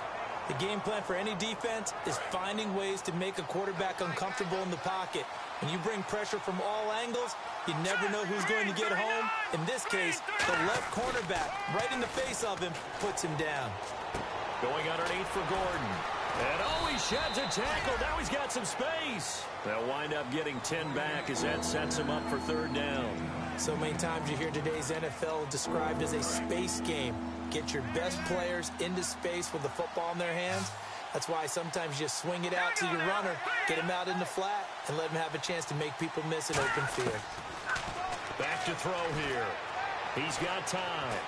The game plan for any defense is finding ways to make a quarterback uncomfortable in the pocket. When you bring pressure from all angles, you never know who's going to get home. In this case, the left cornerback, right in the face of him, puts him down. Going underneath for Gordon. And oh, he sheds a tackle. Now he's got some space. They'll wind up getting 10 back as that sets him up for 3rd down. So many times you hear today's NFL described as a space game. Get your best players into space with the football in their hands. That's why sometimes you swing it out to your runner, get him out in the flat, and let him have a chance to make people miss an open field. Back to throw here. He's got time.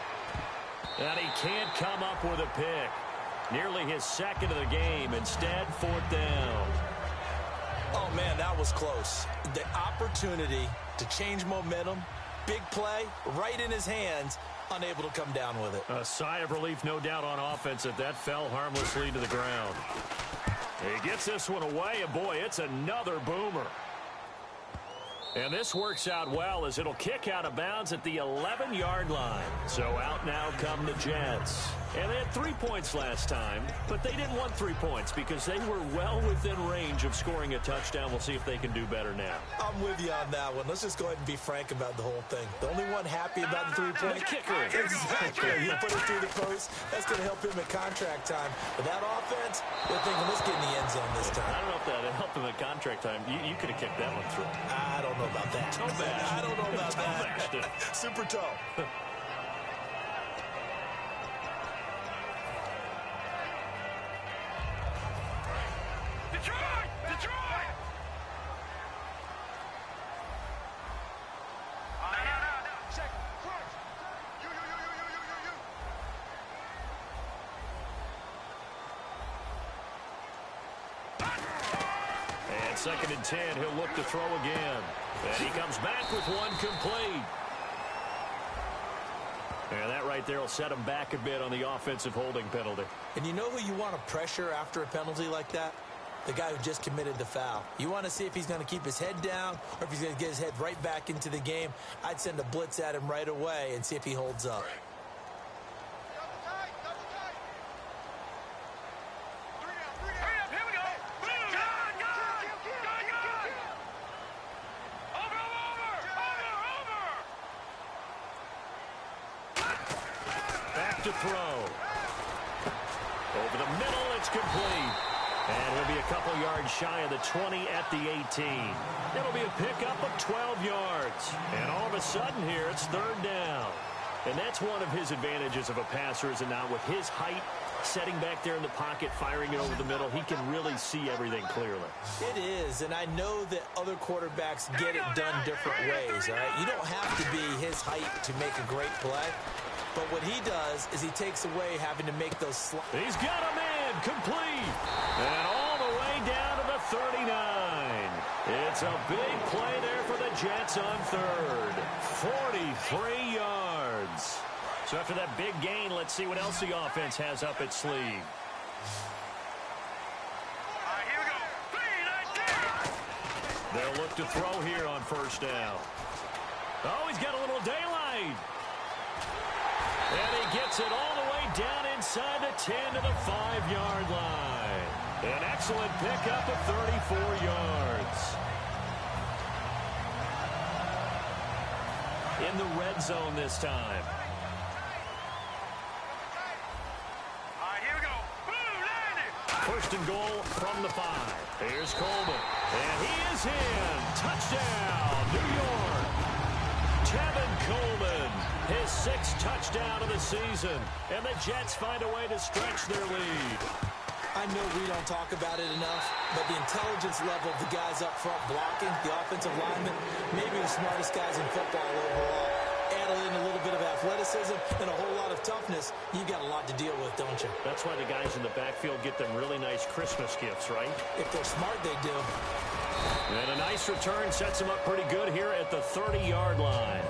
And he can't come up with a pick. Nearly his 2nd of the game. Instead, 4th down. Oh, man, that was close. The opportunity to change momentum, big play, right in his hands, unable to come down with it. A sigh of relief, no doubt, on offense that fell harmlessly to the ground. He gets this one away, and boy, it's another boomer. And this works out well as it'll kick out of bounds at the 11-yard line. So out now come the Jets. And they had 3 points last time, but they didn't want 3 points because they were well within range of scoring a touchdown. We'll see if they can do better now. I'm with you on that one. Let's just go ahead and be frank about the whole thing. The only one happy about the 3 points. The kicker. Exactly. You put it through the post. That's going to help him at contract time. But that offense, they're thinking, let's get in the end zone this time. I don't know if that helped him at contract time. You could have kicked that one through. I don't know about that. Toe bash. I don't know about Toe that. bashed. Super toe. Detroit! Detroit! No. Check. Crunch. You. And 2nd and 10, he'll look to throw again. And he comes back with one complete. And that right there will set him back a bit on the offensive holding penalty. And you know who you want to pressure after a penalty like that? The guy who just committed the foul. You want to see if he's going to keep his head down or if he's going to get his head right back into the game. I'd send a blitz at him right away and see if he holds up. To throw. Over the middle, it's complete. And it'll be a couple yards shy of the 20 at the 18. It'll be a pickup of 12 yards. And all of a sudden here, it's 3rd down. And that's one of his advantages of a passer, is it not? With his height, setting back there in the pocket, firing it over the middle, he can really see everything clearly. It is, and I know that other quarterbacks get it done different ways, all right? You don't have to be his height to make a great play. But what he does is he takes away having to make those slides. He's got a man complete. And all the way down to the 39. It's a big play there for the Jets on 3rd. 43 yards. So after that big gain, let's see what else the offense has up its sleeve. Here we go. 3-19. They'll look to throw here on 1st down. Oh, he's got a little daylight. And he gets it all the way down inside the 10 to the 5-yard line. An excellent pickup of 34 yards. In the red zone this time. Here we go. Boom, landed. For first and goal from the 5. Here's Coleman. And he is in. Touchdown, New York. Tevin Coleman, his 6th touchdown of the season. And the Jets find a way to stretch their lead. I know we don't talk about it enough, but the intelligence level of the guys up front blocking, the offensive linemen, maybe the smartest guys in football overall. Add in a little bit of athleticism and a whole lot of toughness, you got a lot to deal with, don't you? That's why the guys in the backfield get them really nice Christmas gifts, right? If they're smart, they do. And a nice return sets them up pretty good here at the 30-yard line.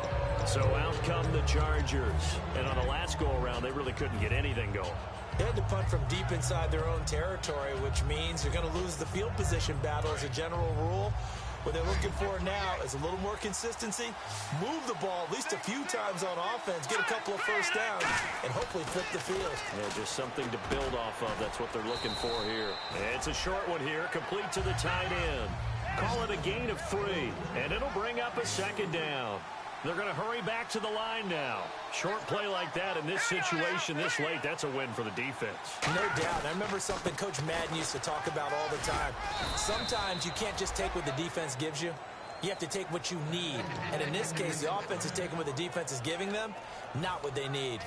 So out come the Chargers. And on the last go-around, they really couldn't get anything going. They had to punt from deep inside their own territory, which means you're going to lose the field position battle as a general rule. What they're looking for now is a little more consistency, move the ball at least a few times on offense, get a couple of first downs, and hopefully flip the field. Yeah, just something to build off of. That's what they're looking for here. It's a short one here, complete to the tight end. Call it a gain of 3, and it'll bring up a second down. They're going to hurry back to the line now. Short play like that in this situation this late, that's a win for the defense. No doubt. I remember something Coach Madden used to talk about all the time. Sometimes you can't just take what the defense gives you. You have to take what you need. And in this case, the offense is taking what the defense is giving them, not what they need.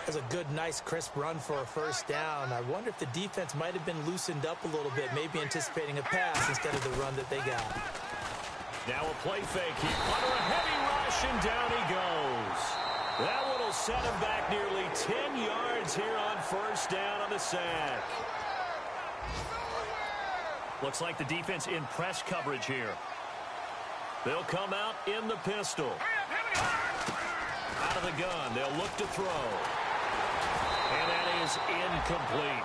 That's a good, nice, crisp run for a first down. I wonder if the defense might have been loosened up a little bit, maybe anticipating a pass instead of the run that they got. Now a play fake here. Under a heavy rush, and down he goes. That one will set him back nearly 10 yards here on first down on the sack. Looks like the defense in press coverage here. They'll come out in the pistol. Out of the gun, they'll look to throw. And that is incomplete.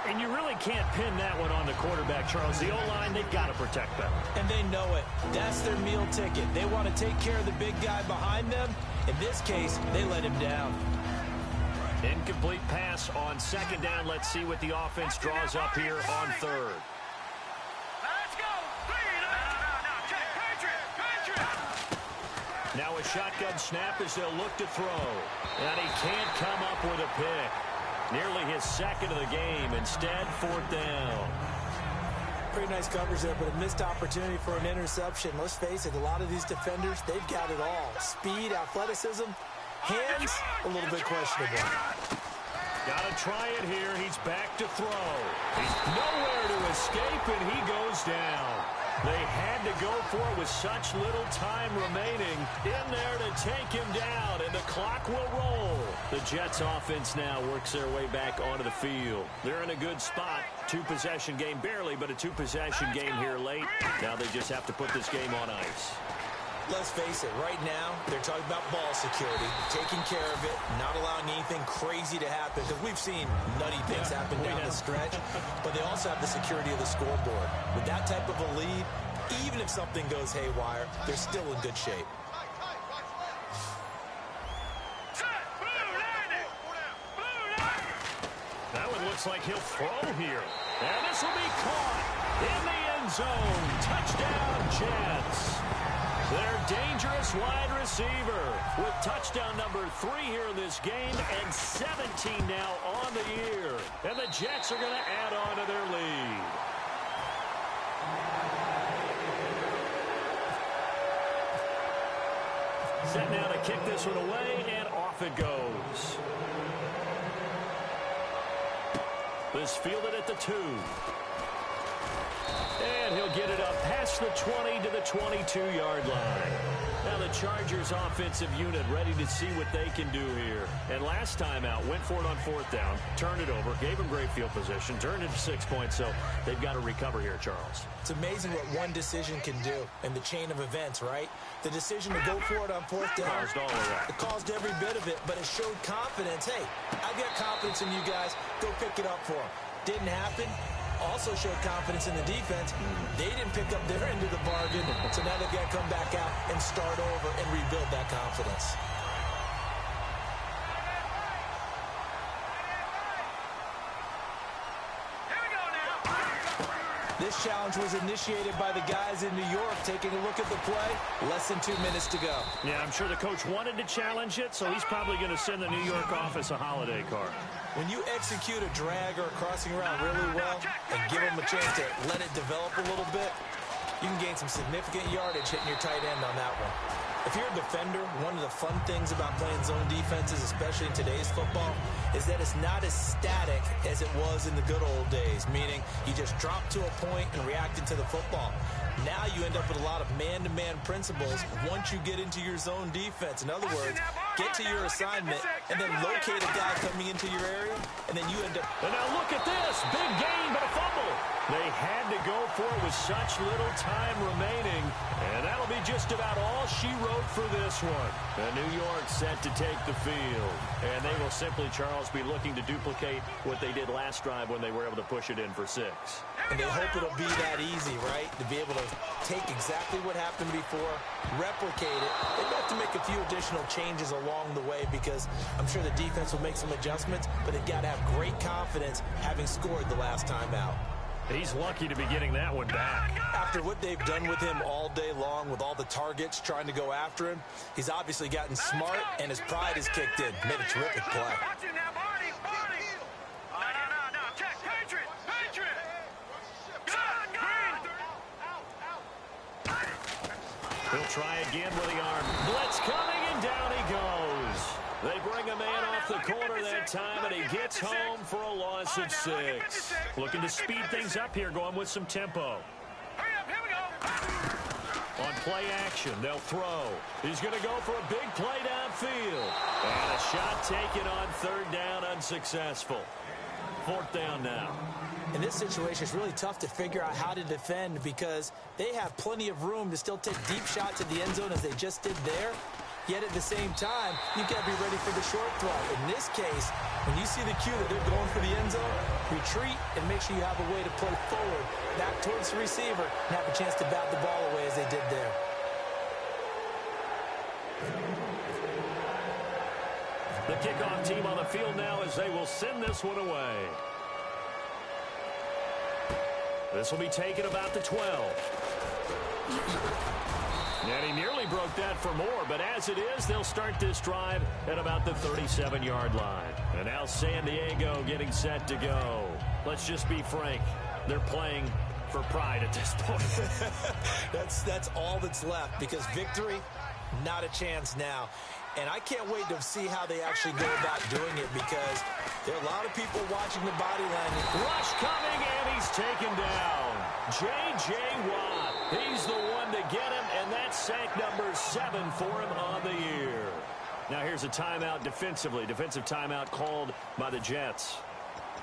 And you really can't pin that one on the quarterback, Charles. The O-line, they've got to protect that. And they know it. That's their meal ticket. They want to take care of the big guy behind them. In this case, they let him down. Incomplete pass on second down. Let's see what the offense draws up here on third. Let's go. 3. Patriot. Now a shotgun snap as they'll look to throw. And he can't come up with a pick. Nearly his second of the game. Instead, fourth down. Pretty nice coverage there, but a missed opportunity for an interception. Let's face it, a lot of these defenders, they've got it all. Speed, athleticism, hands, a little bit questionable. Got to try it here. He's back to throw. He's nowhere to escape, and he goes down. They had to go for it with such little time remaining in there to take him down, and the clock will roll. The Jets offense now works their way back onto the field. They're in a good spot. 2-possession game, barely, but a 2-possession game here late. Now they just have to put this game on ice. Let's face it, right now, they're talking about ball security, taking care of it, not allowing anything crazy to happen, because we've seen nutty things happen down the stretch, but they also have the security of the scoreboard. With that type of a lead, even if something goes haywire, they're still in good shape. That one looks like he'll throw here. And this will be caught in the end zone. Touchdown, Jets. Their dangerous wide receiver with touchdown number 3 here in this game and 17 now on the year. And the Jets are going to add on to their lead. Set now to kick this one away, and off it goes. This fielded at the 2. And he'll get it up past the 20 to the 22-yard line. Now the Chargers offensive unit ready to see what they can do here. And last time out, went for it on fourth down, turned it over, gave them great field position, turned it to 6 points, so they've got to recover here, Charles. It's amazing what one decision can do in the chain of events, right? The decision to go for it on fourth down. Caused all of that. It caused every bit of it, but it showed confidence. Hey, I've got confidence in you guys. Go pick it up for them. Didn't happen. Also showed confidence in the defense. They didn't pick up their end of the bargain, so now they've got to come back out and start over and rebuild that confidence. Here we go now. This challenge was initiated by the guys in New York. Taking a look at the play, less than 2 minutes to go. Yeah, I'm sure the coach wanted to challenge it, so he's probably going to send the New York office a holiday card. When you execute a drag or a crossing around really well and give them a chance to let it develop a little bit, you can gain some significant yardage hitting your tight end on that one. If you're a defender, one of the fun things about playing zone defenses, especially in today's football, is that it's not as static as it was in the good old days, meaning you just drop to a point and react into the football. Now you end up with a lot of man-to-man principles once you get into your zone defense. In other words, get to your assignment and then locate a guy coming into your area, and then you end up... And now look at this. Big gain, but a fumble. They had to go for it with such little time remaining, and that'll be just about all she wrote for this one. And New York set to take the field, and they will simply, Charles, be looking to duplicate what they did last drive when they were able to push it in for 6. And they hope it'll be that easy, right? To be able to take exactly what happened before, replicate it. They've got to make a few additional changes along the way because I'm sure the defense will make some adjustments, but they've got to have great confidence having scored the last time out. He's lucky to be getting that one back. After what they've done with him all day long with all the targets trying to go after him, he's obviously gotten smart and his pride has kicked in. Made a terrific play. He'll try again with the arm. Blitz coming, and down he goes. They bring a man off the corner that time, and he gets home for a loss of 6. Looking to speed things up here, going with some tempo. On play action, they'll throw. He's going to go for a big play downfield. And a shot taken on 3rd down, unsuccessful. 4th down now. In this situation, it's really tough to figure out how to defend because they have plenty of room to still take deep shots at the end zone as they just did there. Yet at the same time, you got to be ready for the short throw. In this case, when you see the cue that they're going for the end zone, retreat and make sure you have a way to play forward, back towards the receiver, and have a chance to bat the ball away as they did there. The kickoff team on the field now as they will send this one away. This will be taken about the 12. And he nearly broke that for more, but as it is, they'll start this drive at about the 37-yard line. And now San Diego getting set to go. Let's just be frank. They're playing for pride at this point. That's all that's left because victory, not a chance now. And I can't wait to see how they actually go about doing it because there are a lot of people watching the body language. Rush coming, and he's taken down. J.J. Watt. He's the one to get him, and that's sack number 7 for him on the year. Now here's a timeout defensively. Defensive timeout called by the Jets.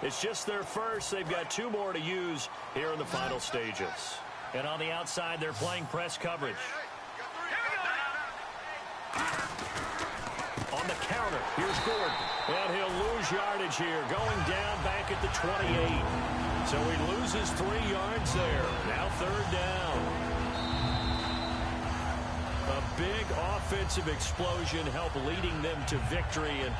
It's just their first. They've got 2 more to use here in the final stages. And on the outside, they're playing press coverage. On the counter, here's Gordon. And he'll lose yardage here, going down back at the 28. So he loses 3 yards there. Now 3rd down. A big offensive explosion helped leading them to victory. And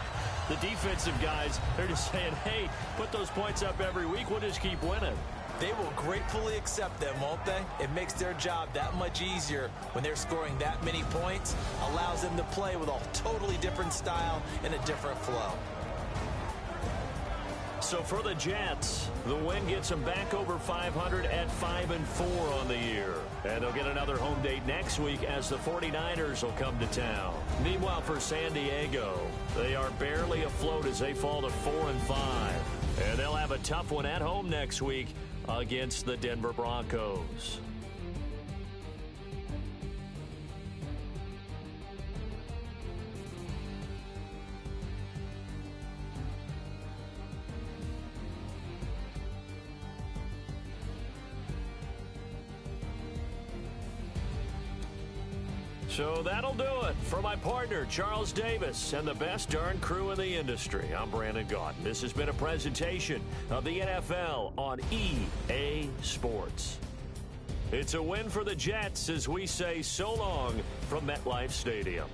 the defensive guys, they're just saying, hey, put those points up every week. We'll just keep winning. They will gratefully accept them, won't they? It makes their job that much easier when they're scoring that many points. Allows them to play with a totally different style and a different flow. So for the Jets, the win gets them back over 500 at 5-4 on the year. And they'll get another home date next week as the 49ers will come to town. Meanwhile, for San Diego, they are barely afloat as they fall to 4-5. And they'll have a tough one at home next week against the Denver Broncos. So that'll do it for my partner, Charles Davis, and the best darn crew in the industry. I'm Brandon Gaudin. This has been a presentation of the NFL on EA Sports. It's a win for the Jets as we say so long from MetLife Stadium.